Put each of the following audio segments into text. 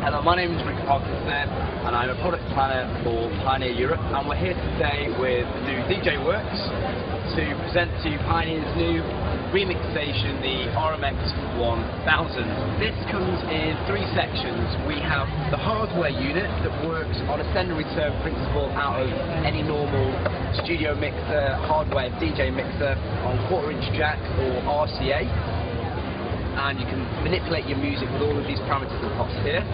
Hello, my name is Rick and I'm a product planner for Pioneer Europe, and we're here today with the new DJ Works to present to you Pioneer's new remix station, the RMX-1000. This comes in three sections. We have the hardware unit that works on a send and return principle out of any normal studio mixer, hardware DJ mixer on 1/4-inch jack or RCA. And you can manipulate your music with all of these parameters and pops here.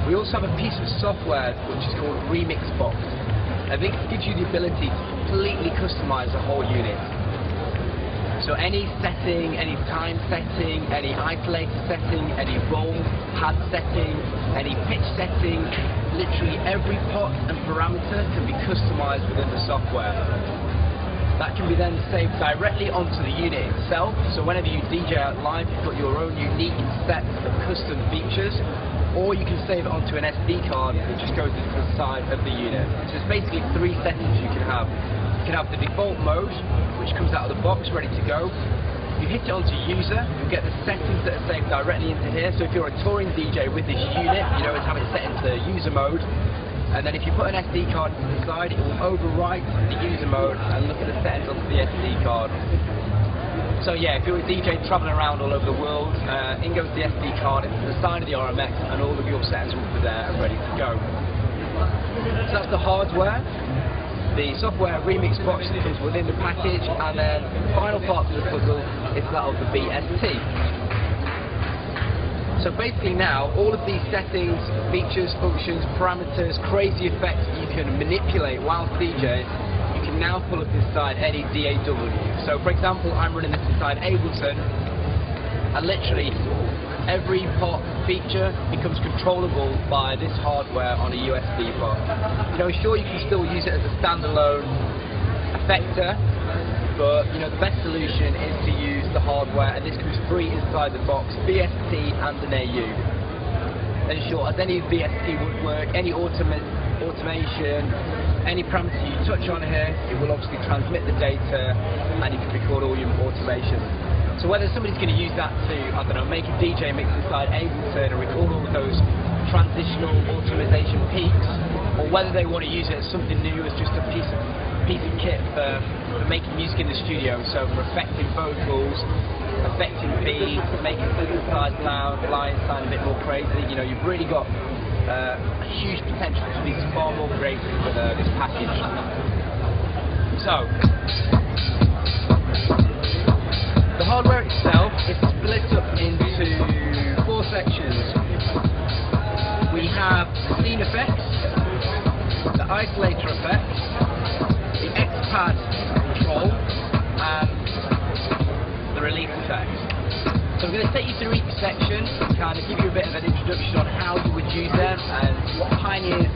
We also have a piece of software which is called Remix Box. I think it gives you the ability to completely customize the whole unit. So any setting, any time setting, any isolator setting, any roll pad setting, any pitch setting, literally every pot and parameter can be customized within the software. That can be then saved directly onto the unit itself, so whenever you DJ out live, you've got your own unique set of custom features, or you can save it onto an SD card that just goes into the side of the unit. So it's basically three settings you can have. You can have the default mode, which comes out of the box ready to go. You hit it onto user, you get the settings that are saved directly into here, so if you're a touring DJ with this unit, you always have it set into user mode. And then if you put an SD card to the side, it will overwrite the user mode and look at the settings onto the SD card. So yeah, if you're a DJ traveling around all over the world, in goes the SD card into the side of the RMX and all of your settings will be there and ready to go. So that's the hardware. The software Remix Box that comes within the package, and then the final part of the puzzle is that of the BST. So basically now, all of these settings, features, functions, parameters, crazy effects you can manipulate whilst DJing, you can now pull up inside any DAW. So for example, I'm running this inside Ableton, and literally every pot feature becomes controllable by this hardware on a USB pot. You know, sure, you can still use it as a standalone effector, but you know, the best solution is to use the hardware, and this comes free inside the box, BST and an AU. And sure, as any BST would work, any automation, any parameter you touch on here, it will obviously transmit the data and you can record all your automation. So whether somebody's going to use that to, I don't know, make a DJ mix inside Ableton and record all of those transitional automation peaks, or whether they want to use it as something new, as just a piece of kit for making music in the studio, so for affecting vocals, affecting beats, making synthesized lines sound a bit more crazy. You know, you've really got a huge potential to be far more creative with this package. So, the hardware itself is split up into four sections. We have the scene effects, the isolator effects, the X-pad control, and the release effects. So I'm going to take you through each section, kind of give you a bit of an introduction on how you would use them and what Pioneer's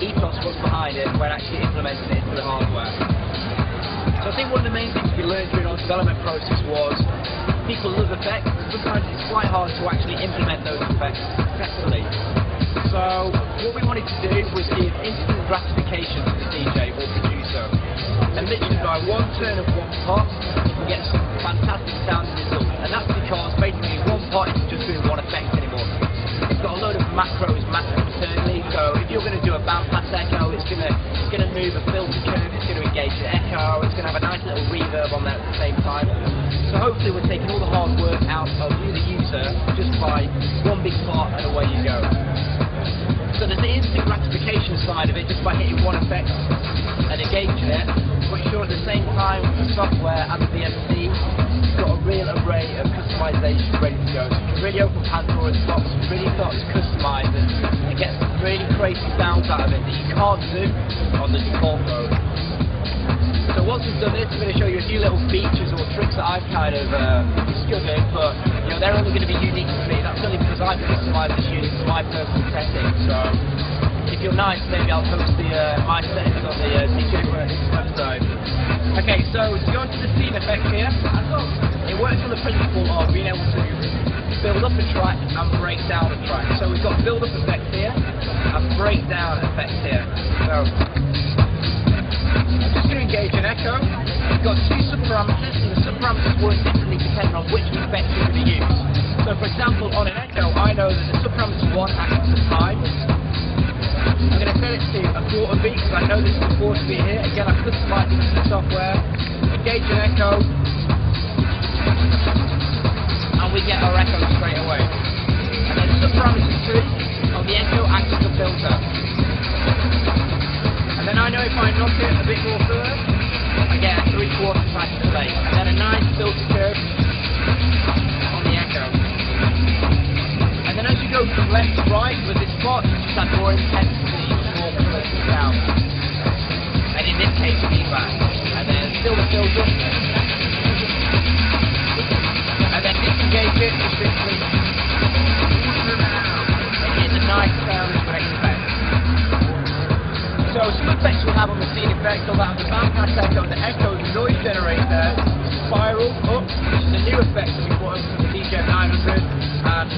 ethos was behind it when actually implementing it into the hardware. So I think one of the main things we learned during our development process was people love effects, but sometimes it's quite hard to actually implement those effects successfully. So what we wanted to do was give instant gratification to the DJ or producer. And literally by one turn of one pot, you can get some fantastic sounding results. And that's because basically one pot isn't just doing one effect anymore. It's got a load of macros mapped internally, so if you're going to do a bandpass echo, it's going to move a filter curve, it's going to engage the echo, it's going to have a nice little reverb on there at the same time. So hopefully we're taking all the hard work out of you, the user, just by one big pot and away you go. So there's the instant gratification side of it, just by hitting one effect and engaging it, but sure at the same time with the software and the BST, you've got a real array of customization ready to go. So you can really open Pandora's box, really start to customize it and get some really crazy sounds out of it that you can't do on the default mode. So once we've done this, I'm going to show you a few little features or tricks that I've kind of discovered, but you know, they're only going to be unique to me. That's only because I've customized this unit to my personal setting. So if you're nice, maybe I'll post my settings on the DJ Works website. Okay, so to go into the scene effect here, it works on the principle of being able to build up a track and break down a track. So we've got build up effect here and breakdown effect here. So I'm just going to engage an echo. We've got two subparameters, and the subparameters work differently depending on which effect you're going to use. So for example, on an echo, I know that the subparameter 1 acts as time, set it to a quarter beat because I know there's a quarter beat here. Again, I customize it into the software. Engage an echo, and we get our echo straight away. And then subparameter 2 on the echo acts as a filter. And then I know if I knock it a bit more further, I get a 3/4 patch delay. And then a nice filter curve on the echo. And then as you go from left to right with this spot, you just have more intensity, more colour to sound. And in this case, feedback. And then still the filter. And then disengage it, just simply. And get the nice sound as correct effect. So some effects we have on the scene effect, all that on the bandpass echo, the echo, the noise generator, spiral up, which is a new effect that we put into the DJM 900, and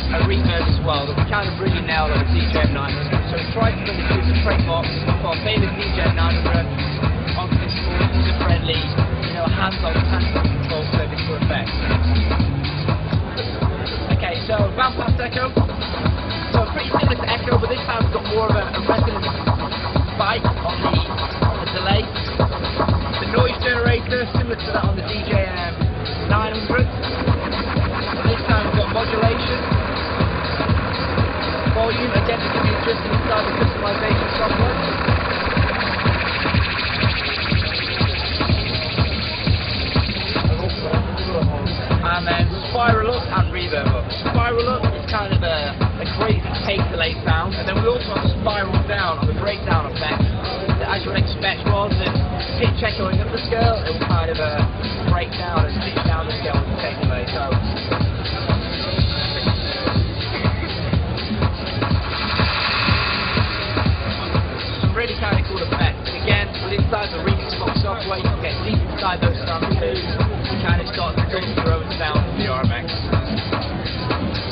a reverb as well that we kind of really nailed on the DJM 900. So we tried to bring the trademark of our famous DJM 900 onto this more user-friendly, hands-on control service for effects. Okay, so bandpass echo. So pretty similar to echo, but this time we've got more of a resonance spike on the delay. The noise generator, similar to that on the DJM 900. And this time we've got modulation. Volume, again, it can be adjusted inside the customization software. And then spiral up and reverb up. Spiral up is kind of a crazy tape delay sound, and then we also have spiral down on the breakdown effect. As you would expect, rather than pitch echoing up the scale, it will kind of break down and pitch down the scale with the tape delay. So really kind of cool effect. And again, with inside the remix box software, you can get deep inside those sounds too. You kind of start to build your own sound with the RMX.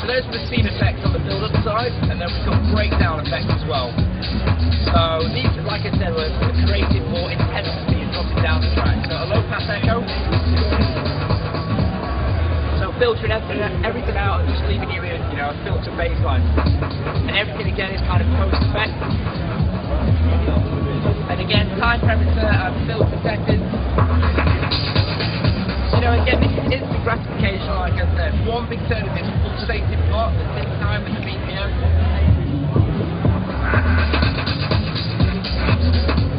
So there's the scene effects on the build-up side, and then we've got breakdown effects as well. So these, like I said, were created more intensity and dropping down the track. So a low-pass echo. So filtering everything out and just leaving you in, a filter baseline. And everything again is kind of post-effect. And again, time parameter and filter settings. Again, this is instant gratification, like I said. One big turn is this pulsating part at this time with the BPM.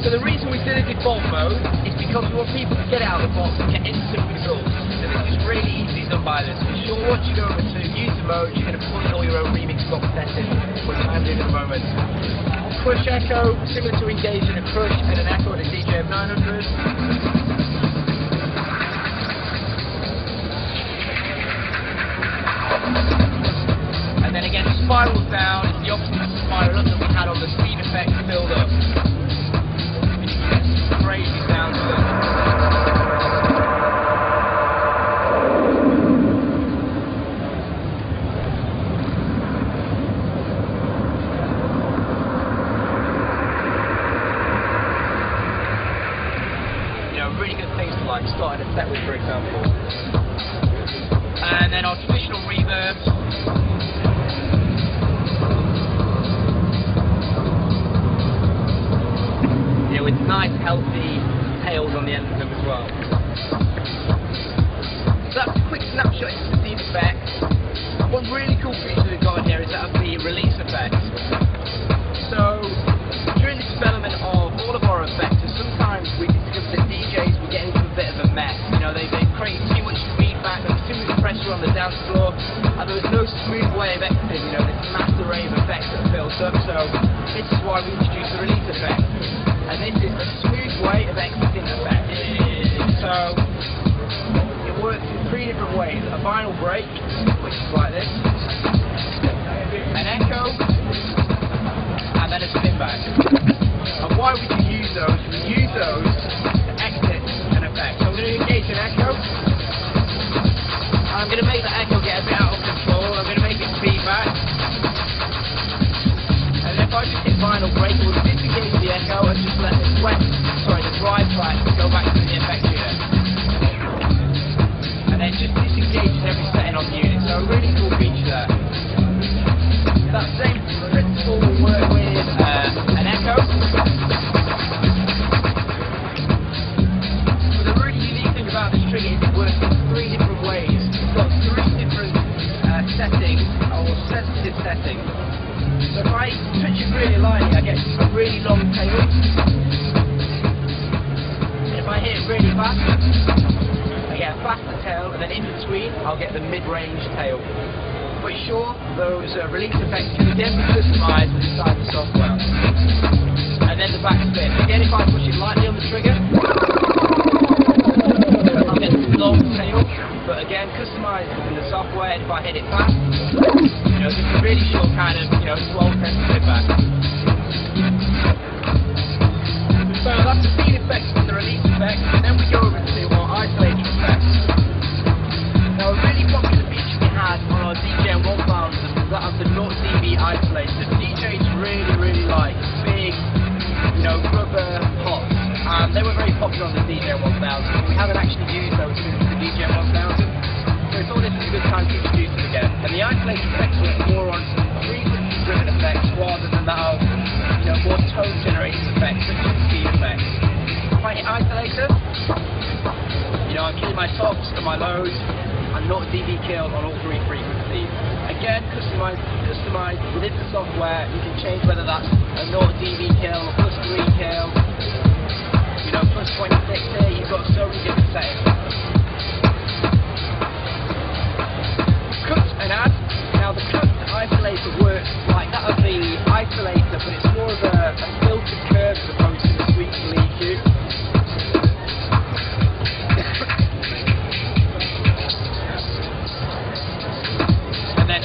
So the reason we did a default mode is because we want people to get out of the box and get instant results. So this is really easily done by this. For sure, once you go over to user mode, you're going to put in all your own remix box settings, which I'm doing at the moment. Crush echo, similar to engaging a crush and an echo at a DJM 900. And then again, spiral down is the opposite of spiral up that we had on the speed effect build up. Crazy sounds with it. Really good things to like starting a set with, for example. And then our traditional reverbs. With nice healthy tails on the end of them as well. So that's a quick snapshot into the scene effects. One really cool feature we've got in here is that of the release effects. So during the development of all of our effects, sometimes we discover that DJs will get into a bit of a mess. They create too much feedback, there's too much pressure on the dance floor, and there was no smooth way of exiting, this mass array of effects that built up. So this is why we introduced the release effect. And this is a smooth way of exiting effects. So it works in 3 different ways. A vinyl break, which is like this, an echo, and then a spin back. And why would you use those? We use those to exit an effect. So I'm going to engage an echo. I'm going to make the echo get a bit out of control. I'm going to make it feedback. passing. So if I touch it really lightly, I get a really long tail. And if I hit it really fast, I get a faster tail, and then in between, I'll get the mid-range tail. But sure, those release effects can again be customised inside the software. And then the backspin. Again, if I push it lightly on the trigger, I'll get the long tail. But again, customised in the software. If I hit it fast, you know, just a really short kind of, you know, 12-10 spin back. So that's the feed effects and the release effects, and then we go over to our isolating effects. Now, a really popular feature we had on our DJM 1000 was that of the 0dB isolator. DJs really like big, you know, rubber pots, and they were very popular on the DJM 1000. We haven't actually used those since the DJM 1000, so we thought this was a good time to introduce them again. And the isolator effects were more on frequency-driven effects rather than that of, you know, more tone-generating effects such as speed effects. If I hit isolator, you know, I'm killing my tops and my lows, and 0dB kill on all three frequencies. Again, customized within the software. You can change whether that's a 0dB kill or plus 3 kill, you know, plus 2060. You've got so many different settings. Cut and add. Now the cut isolator works like that of the isolator, but it's more of a filtered curve as opposed to the sweep and EQ.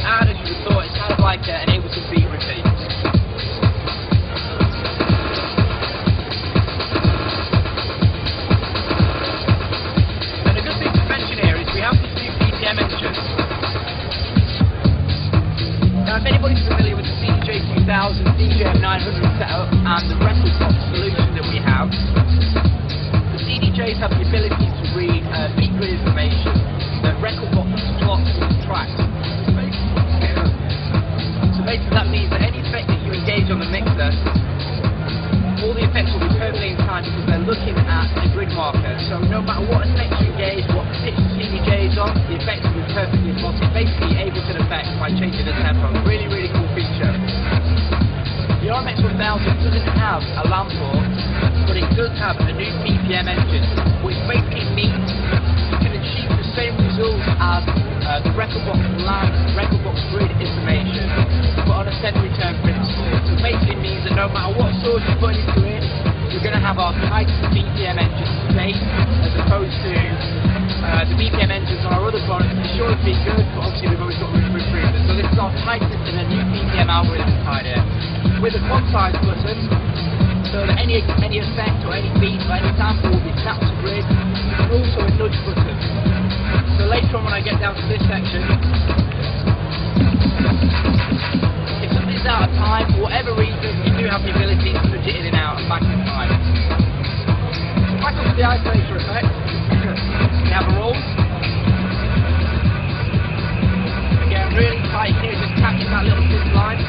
Add, as you would thought, it's kind of like enable some beat repeat. And a good thing to mention here is we have this new BPM engine. Now, if anybody's familiar with the CDJ 2000, DJM 900 setup and the record box solution that we have, the CDJs have the ability to read beat grid information that record box plots with tracks. Basically, that means that any effect that you engage on the mixer, all the effects will be perfectly in time because they're looking at the grid marker. So no matter what effect you engage, what pitch the CDJ is on, the effects will be perfectly plotted. Basically, Ableton effects by changing the tempo. Really cool feature. The RMX-1000 doesn't have a lamp port, but it does have a new BPM engine, which basically means you can achieve the same results as the record box grid information, but on a set return principle. So basically means that no matter what source you put into it, you're going to have our tightest BPM engine to date, as opposed to the BPM engines on our other products. It's sure to be good, but obviously we've always got room for improvement. So this is our tightest and a new BPM algorithm inside here, with a quantize button, so that any effect or any beat or any sample will be snapped to grid, and also a nudge button. So later on when I get down to this section, if something's out of time, for whatever reason, you do have the ability to nudge it in and out and back in time. So back up to the isolator effect, we have a roll. Again, really tight here, just catching that little thin line.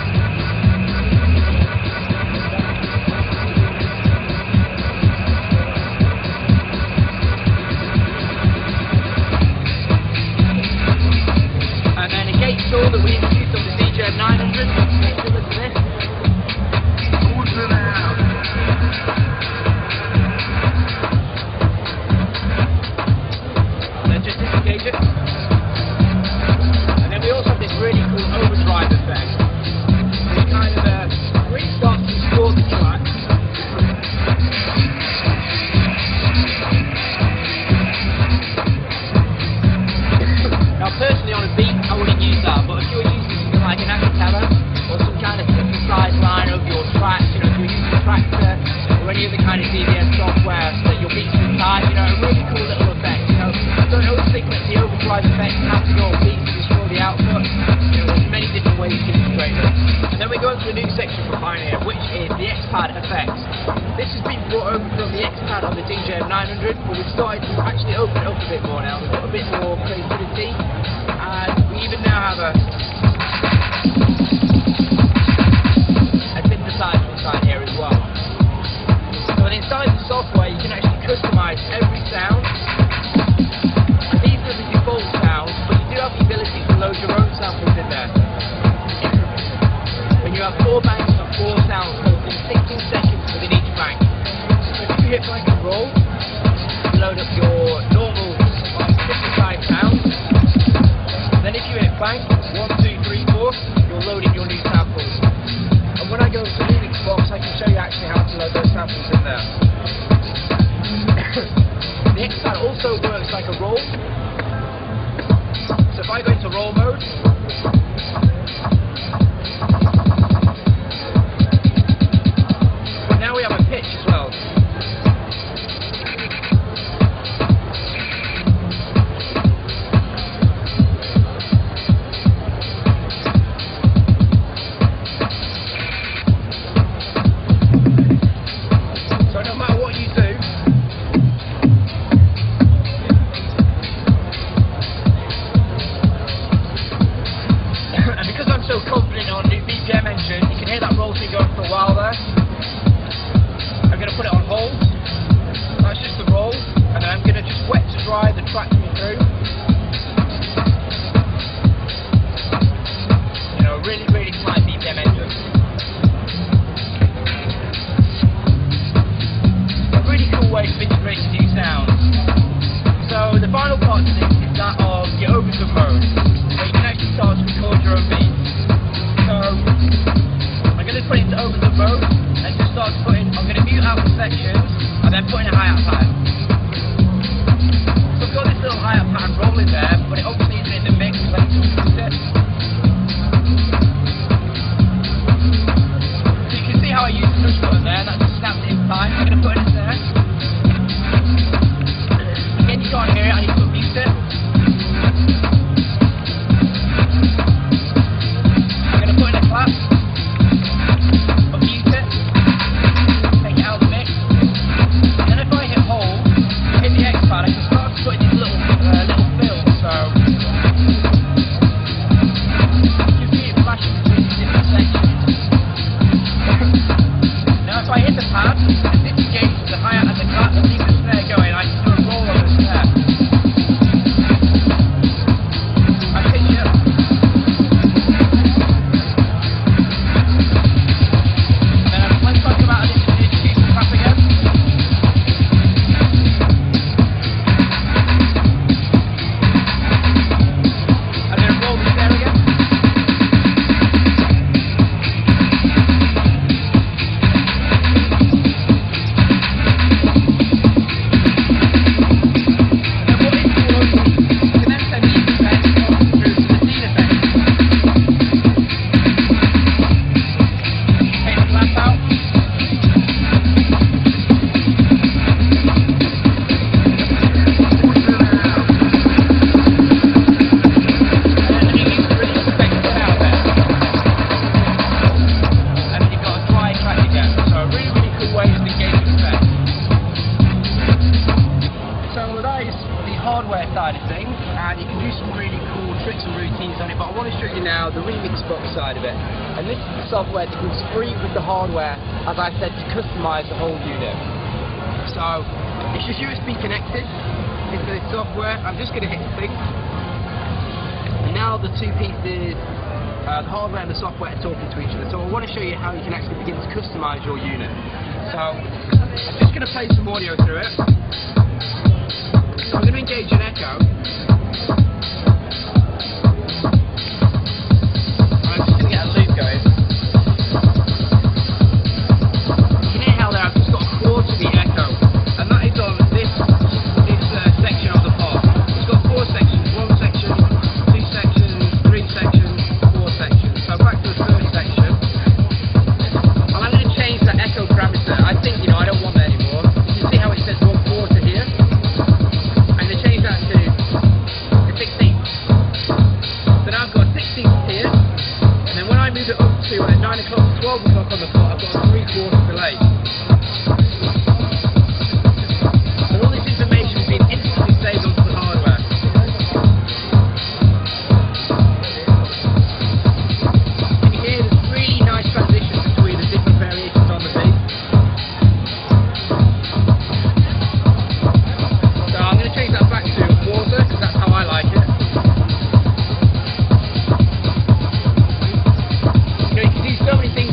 Tool that we introduced on the DJM 900. Let's listen to this. Let's just disengage it. And then we also have this really cool overdrive effect. It kind of really starts to distort the track. Now personally on a beat I wouldn't use that, but if you were using something like an acapella or some kind of synthesized line of your tracks, you know, if you're using a tractor or any other kind of DVS software so that your beats are tight, you know, a really cool little effect, you know. Don't always think that the overdrive effect has to go on beats to destroy the output. You know, there's many different ways you can integrate it. And then we go into a new section for Pioneer, which is the X-Pad effects. This has been brought over from the X-Pad on the DJM 900, but we've started to actually open it up a bit more now. We've got a bit more creativity. And we even now have a synthesizer inside here as well. So inside the software you can actually customize every sound. And these are the default sounds, but you do have the ability to load your own samples in there. have 4 banks of 4 sounds within 16 seconds within each bank. So if you hit bank and roll, you load up your normal 55 sounds. Then if you hit bank 1, 2, 3, 4, you're loading your new samples. And when I go to the remix box, I can show you actually how to load those samples in there. The X-Pad also works like a roll. So if I go into roll mode, now we have a pitch as well. So no matter what you do, and because I'm so confident on the BPM engine, you can hear that roll's been going for a while there. I'm going to put it on hold. That's just the roll, and then I'm going to just wet to dry the track coming through. You know, really, really slight BPM engine. A really cool way of integrating new sounds. So the final part to this is that of your overdub mode, where you can actually start to record your own beats. So I'm going to put it into overdub mode and just start to put in. I'm going to mute out the sections and then put in a hi-hat pattern. So I've got this little hi-hat pattern rolling there, but it obviously isn't in the mix, so I need to mute it. So you can see how I use the push button there, that just snaps it in time. I'm going to put it in there. Again, you can't hear it, I need to mute it. I'm going to put in a clap. Unmute it. Take it out of the mix. And then if I hit hold, hit the X-Pad, I can start to put in these little fills. So you can see it flashing between the different sections. Now if I hit the pad, and this engages the hi-hat and the clap, and leave the snare going, I can do a roll on the snare. I pitch it. Let's talk about this introduce the clap again. I'm going to roll the snare again. Side of things, and you can do some really cool tricks and routines on it, but I want to show you now the remix box side of it. And this is the software that comes free with the hardware, as I said, to customize the whole unit. So it's just USB connected into this software. I'm just going to hit the thing, and now the two pieces, the hardware and the software, are talking to each other. So I want to show you how you can actually begin to customize your unit. So I'm just going to play some audio through it. So I'm going to engage an echo. I'm just going to get a loop going. You can hear how there I've just got a quarter of the echo, and that is on this section of the part. It's got 4 sections, 1 section, 2 sections, 3 sections, 4 sections. So back to the first section. And I'm going to change that echo parameter. I think, you know, I don't want that anymore. You can see how it says 1/4 here. I'm going to change that to 16. So now I've got 16 here, and then when I move it up to 9 o'clock to 12 o'clock on the clock, I've got a 3/4 delay. And all this information has been instantly saved onto the hardware. And you hear there's really nice transitions between the different variations on the beat. So I'm going to change that back to 1/4, because that's how I like it. You know, you can do so many things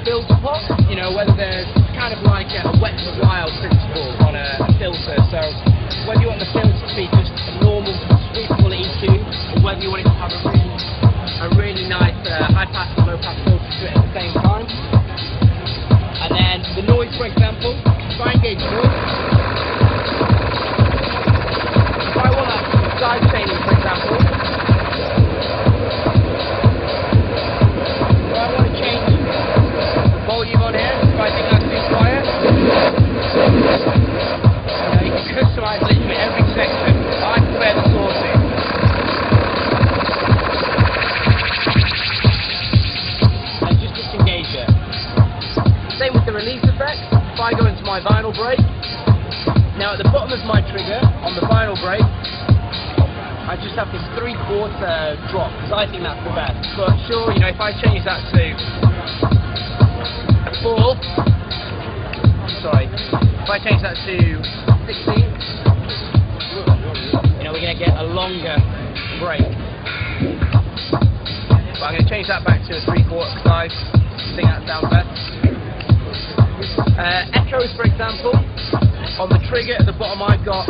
filter pot, you know, whether there's kind of like a wet and wild principle on a filter. So whether you want the filter to be just a normal sweet quality EQ, or whether you want it to have a really nice high pass and low pass filter to it at the same time. And then the noise, for example, fine gauge noise. If I want that side chaining, for example, if I want to change the volume on here, if I think that's too quiet, you can customize literally every section. I prefer the sourcing. And just disengage it. Same with the release effect. If I go into my vinyl brake, now at the bottom of my trigger on the vinyl brake, I just have this 3/4 drop because I think that's the best. But sure, you know, if I change that to a 4, sorry, if I change that to 16, you know, we're going to get a longer break. But I'm going to change that back to a 3/4 because I think that sounds best. Echoes, for example, on the trigger at the bottom I've got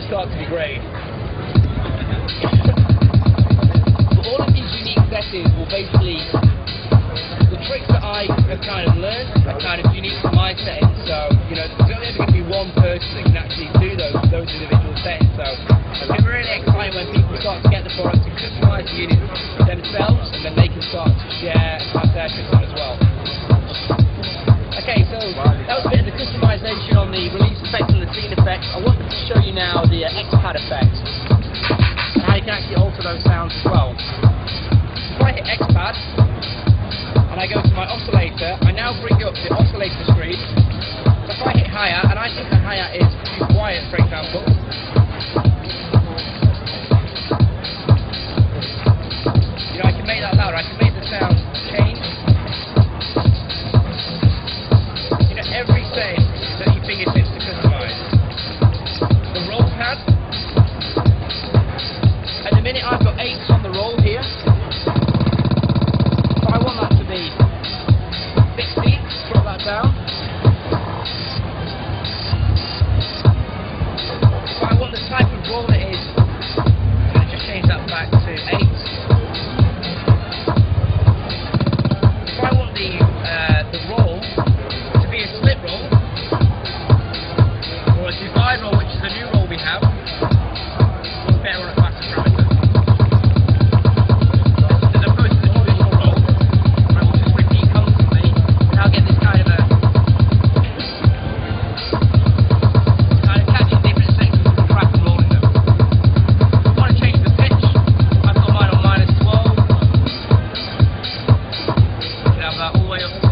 start to be great. But all of these unique settings will basically, the tricks that I have kind of learned are kind of unique to my settings. So, you know, there's only ever going to be one person that can actually do those individual settings. So it's really exciting when people start to get the product and customize the unit themselves, and then they can start to share and pass their tricks on as well. Okay, so that was a bit of the customization on the release effect and the scene effect. I wanted to show you now the X-pad effect and how you can actually alter those sounds as well. If I hit X-pad and I go to my oscillator, I now bring up the oscillator screen. So if I hit hi-hat, and I think the hi-hat is too quiet, for example, you know, I can make that louder. I can make the sound change. Every setting that your fingertips to customize. The roll pad. At the minute I've got 8s on the roll here. So I want that to be 16. Drop that down. If I want the type of roll it is, I'm going to just change that back to 8s. If I want the roll a split roll, or a divide roll, which is a new roll we have, it's better on a faster parameter. As opposed to the traditional roll, where it will just repeat constantly, and I'll get this kind of catching different sections of the track and rolling them. If I want to change the pitch, I've got mine on -12. You can have that all the way up to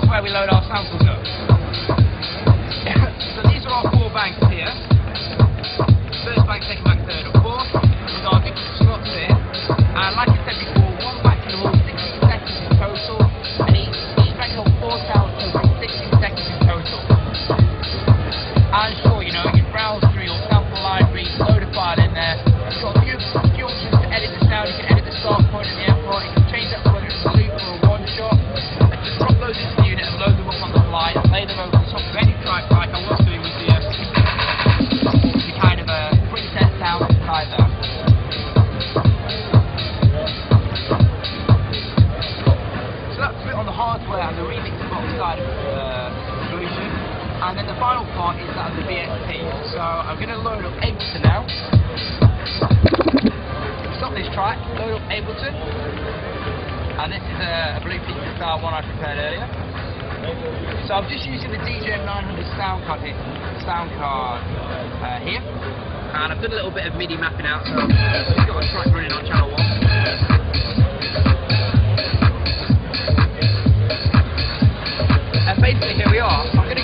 where we load our samples up. So these are our 4 banks here. First bank, second bank, third and fourth. With our different slots here. And like I said before, one bank can hold 16 seconds in total, and each bank holds 4 sounds totaling 16 seconds in total. And sure, you know, you can browse through your sample library, load a file in there. You've got a few options to edit the sound. You can edit the start point and the end point. You can change that to whether it's a loop or a one shot. And just drop those into the unit and load them up on the fly and play them over the top of any track like I was doing with the kind of a preset sound inside there. So that's a bit on the hardware and the remix box side of Bluetooth. And then the final part is that of the VST. So I'm going to load up Ableton now. Stop this track, load up Ableton. And this is a Bluetooth style one I prepared earlier. So I'm just using the DJ900 sound card here. And I've done a little bit of MIDI mapping out, so I've just got a track running on channel 1. And basically here we are. I'm going to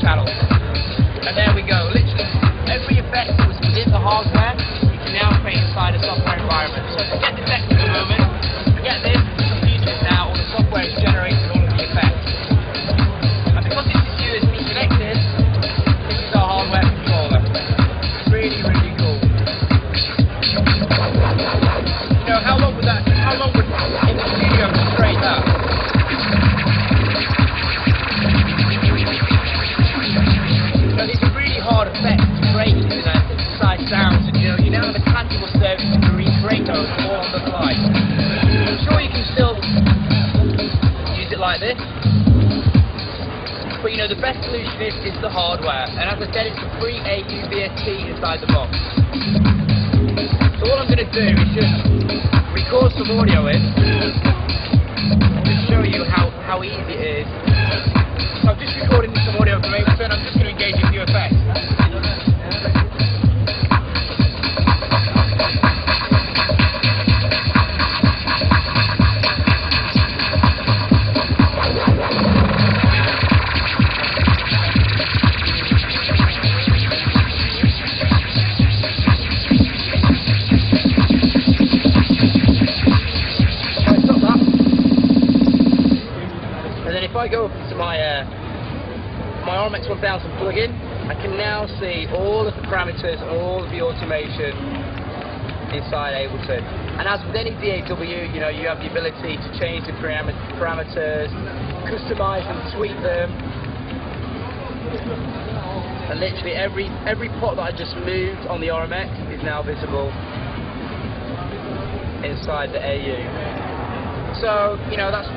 channel. And there we go. Literally, every effect that was within the hardware, you can now create inside a software environment. So forget the text at the moment, forget this, the computer is now, or the software is generating all of the effects. And because this is USB connected, this is our hardware controller. It's really, really cool. You know, how long would in the studio to create that? So it's a really hard effect to create using that synthesized sounds, and you now have a tangible service to recreate those all on the fly. I'm sure you can still use it like this, but the best solution is the hardware, and as I said, it's a free AU VST inside the box. So what I'm going to do is just record some audio in, to show you how easy it is. So I'm just recording some audio from Ableton, I'm just going to engage a few effects. If I go to my RMX-1000 plugin, I can now see all of the parameters, all of the automation inside Ableton. And as with any DAW, you have the ability to change the parameters, customize them, tweak them. And literally every pot that I just moved on the RMX is now visible inside the AU. So, that's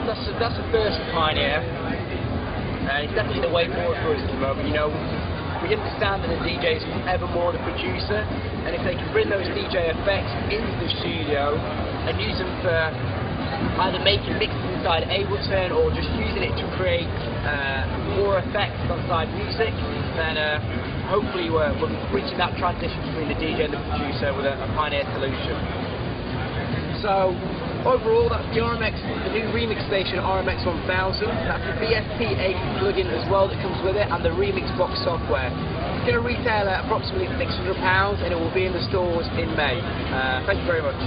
the first Pioneer, and it's definitely the way forward for us at the moment. We understand that the DJ is ever more the producer, and if they can bring those DJ effects into the studio and use them for either making mixes inside Ableton or just using it to create more effects inside music, then hopefully we're reaching that transition between the DJ and the producer with a Pioneer solution. So, overall, that's the new remix station RMX-1000. That's the VST8 plugin as well that comes with it, and the remix box software. It's going to retail at approximately £600, and it will be in the stores in May. Thank you very much.